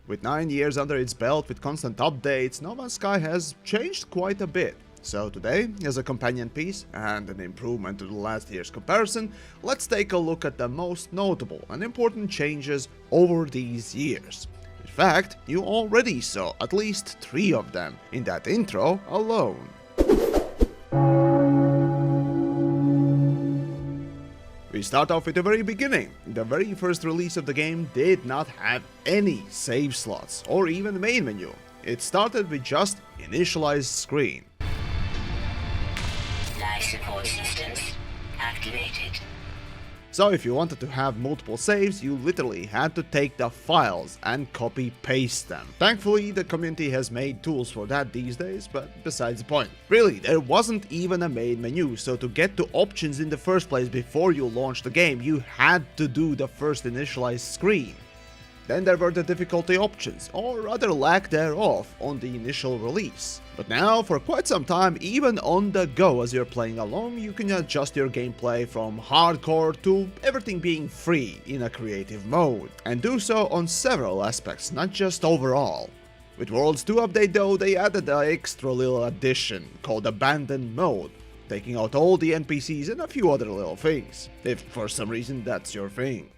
With 9 years under its belt with constant updates, No Man's Sky has changed quite a bit. So today, as a companion piece and an improvement to the last year's comparison, let's take a look at the most notable and important changes over these years. In fact, you already saw at least 3 of them in that intro alone. We start off with the very beginning. The very first release of the game did not have any save slots or even main menu. It started with just initialize screen. Life support systems activated. So if you wanted to have multiple saves, you literally had to take the files and copy-paste them. Thankfully, the community has made tools for that these days, but besides the point. Really, there wasn't even a main menu, so to get to options in the first place before you launched the game, you had to do the first initialize screen. Then there were the difficulty options, or rather lack thereof, on the initial release. But now, for quite some time, even on the go as you're playing along, you can adjust your gameplay from hardcore to everything being free in a creative mode, and do so on several aspects, not just overall. With Worlds 2 update though, they added an extra little addition called Abandoned Mode, taking out all the NPCs and a few other little things, if for some reason that's your thing.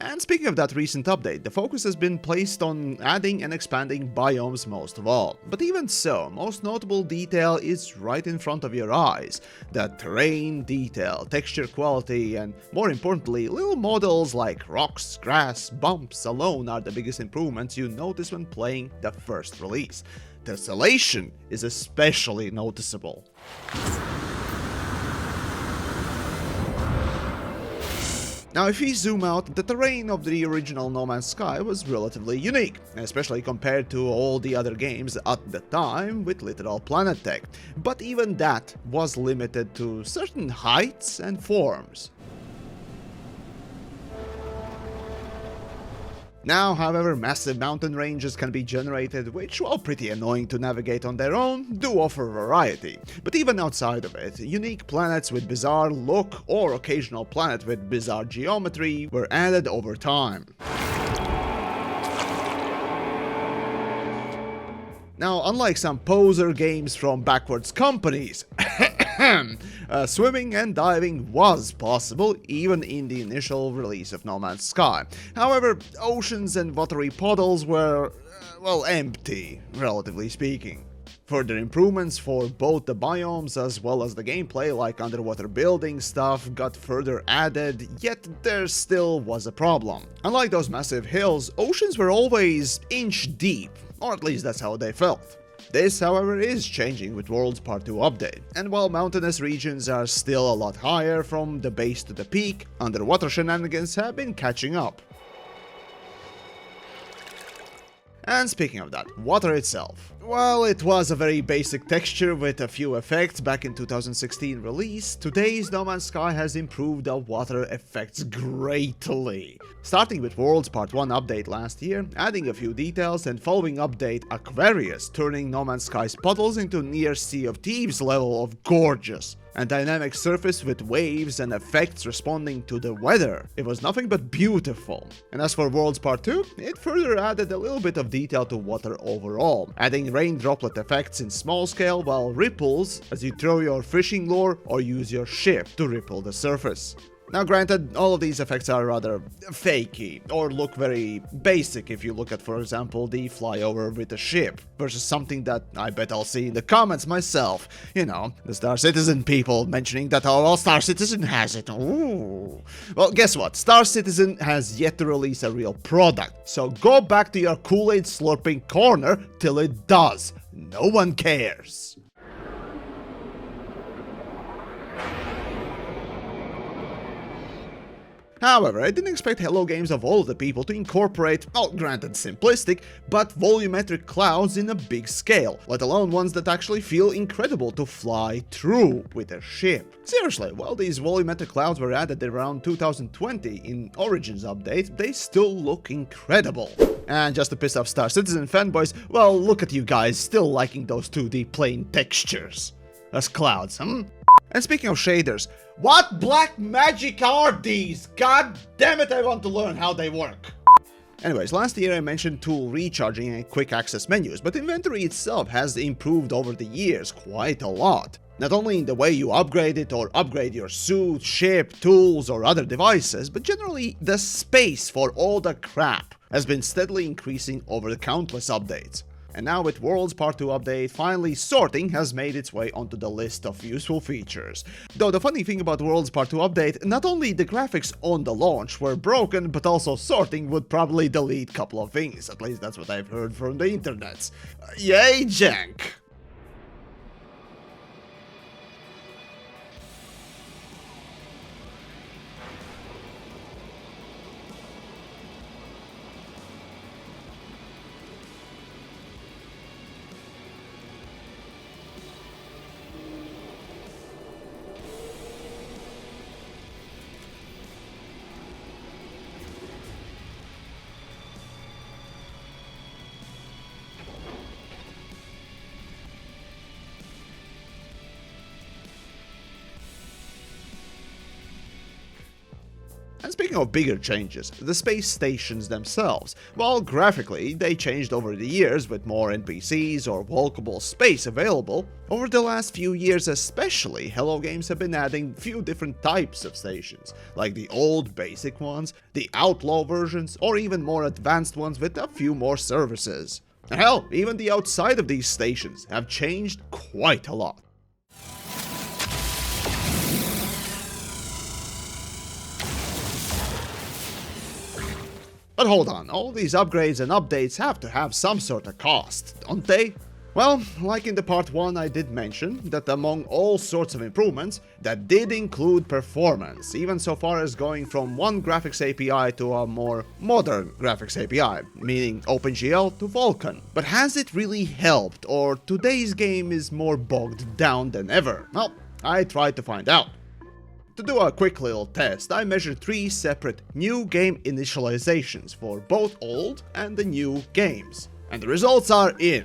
And speaking of that recent update, the focus has been placed on adding and expanding biomes most of all. But even so, most notable detail is right in front of your eyes. The terrain detail, texture quality, and more importantly, little models like rocks, grass, bumps alone are the biggest improvements you notice when playing the first release. Tessellation is especially noticeable. Now if we zoom out, the terrain of the original No Man's Sky was relatively unique, especially compared to all the other games at the time with literal planet tech, but even that was limited to certain heights and forms. Now, however, massive mountain ranges can be generated, which, while pretty annoying to navigate on their own, do offer variety. But even outside of it, unique planets with bizarre look or occasional planet with bizarre geometry were added over time. Now, unlike some poser games from backwards companies, swimming and diving was possible even in the initial release of No Man's Sky. However, oceans and watery puddles were, well, empty, relatively speaking. Further improvements for both the biomes as well as the gameplay, like underwater building stuff, got further added, yet there still was a problem. Unlike those massive hills, oceans were always inch deep, or at least that's how they felt. This, however, is changing with Worlds Part 2 update, and while mountainous regions are still a lot higher from the base to the peak, underwater shenanigans have been catching up. And speaking of that, water itself. While it was a very basic texture with a few effects back in 2016 release, today's No Man's Sky has improved the water effects greatly. Starting with Worlds Part 1 update last year, adding a few details, and following update Aquarius, turning No Man's Sky's puddles into near Sea of Thieves level of gorgeous. And dynamic surface with waves and effects responding to the weather. It was nothing but beautiful. And as for Worlds Part 2, it further added a little bit of detail to water overall, adding rain droplet effects in small scale while ripples as you throw your fishing lure or use your ship to ripple the surface. Now granted, all of these effects are rather fakey, or look very basic if you look at, for example, the flyover with a ship, versus something that I bet I'll see in the comments myself. You know, the Star Citizen people mentioning that, oh, well, Star Citizen has it. Ooh. Well, guess what? Star Citizen has yet to release a real product, so go back to your Kool-Aid slurping corner till it does. No one cares. However, I didn't expect Hello Games of all of the people to incorporate, well, granted simplistic, but volumetric clouds in a big scale, let alone ones that actually feel incredible to fly through with a ship. Seriously, while these volumetric clouds were added around 2020 in Origins update, they still look incredible. And just to piss off Star Citizen fanboys, well, look at you guys still liking those 2D plane textures. as clouds, And speaking of shaders, what black magic are these? God damn it, I want to learn how they work. Anyways, last year I mentioned tool recharging and quick access menus, but inventory itself has improved over the years quite a lot. Not only in the way you upgrade it or upgrade your suit, ship, tools or other devices, but generally the space for all the crap has been steadily increasing over the countless updates. And now with Worlds Part 2 update, finally sorting has made its way onto the list of useful features. Though the funny thing about Worlds Part 2 update, not only the graphics on the launch were broken, but also sorting would probably delete a couple of things, at least that's what I've heard from the internet. Yay, jank! And speaking of bigger changes, the space stations themselves, well, graphically, they changed over the years with more NPCs or walkable space available. Over the last few years especially, Hello Games have been adding few different types of stations, like the old basic ones, the outlaw versions, or even more advanced ones with a few more services. Hell, even the outside of these stations have changed quite a lot. But hold on, all these upgrades and updates have to have some sort of cost, don't they? Well, like in the part 1 I did mention that among all sorts of improvements, that did include performance, even so far as going from one graphics API to a more modern graphics API, meaning OpenGL to Vulkan. But has it really helped, or today's game is more bogged down than ever? Well, I tried to find out. To do a quick little test, I measured 3 separate new game initializations for both old and the new games. And the results are in.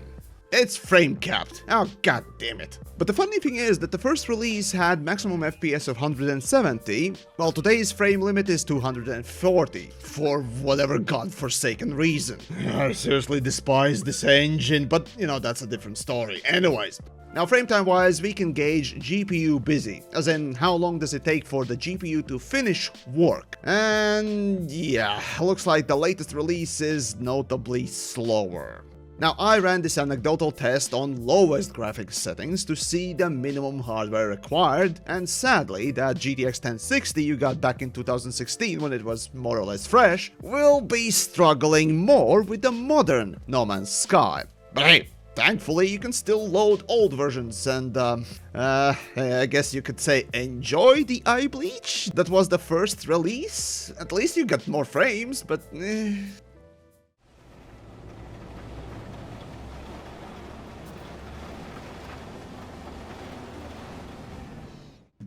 It's frame capped. Oh, god damn it. But the funny thing is that the first release had maximum FPS of 170, while today's frame limit is 240, for whatever godforsaken reason. I seriously despise this engine, but you know, that's a different story. Anyways. Now, frame time wise, we can gauge GPU busy, as in how long does it take for the GPU to finish work. And yeah, looks like the latest release is notably slower. Now, I ran this anecdotal test on lowest graphics settings to see the minimum hardware required, and sadly, that GTX 1060 you got back in 2016 when it was more or less fresh, will be struggling more with the modern No Man's Sky. But hey, thankfully, you can still load old versions and, I guess you could say enjoy the eye bleach that was the first release. At least you got more frames, but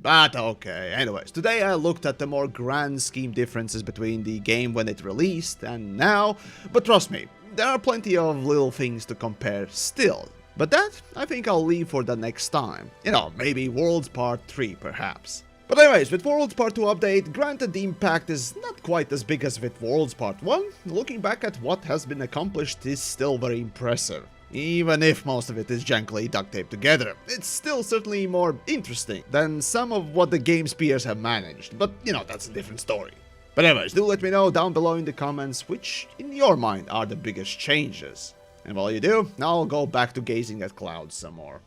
But okay, anyways, today I looked at the more grand scheme differences between the game when it released and now, but trust me, there are plenty of little things to compare still. But that, I think I'll leave for the next time. You know, maybe Worlds Part 3 perhaps. But anyways, with Worlds Part 2 update, granted the impact is not quite as big as with Worlds Part 1, looking back at what has been accomplished is still very impressive. Even if most of it is jankily duct taped together, it's still certainly more interesting than some of what the game's peers have managed, but you know, that's a different story. But anyways, do let me know down below in the comments which, in your mind, are the biggest changes. And while you do, I'll go back to gazing at clouds some more.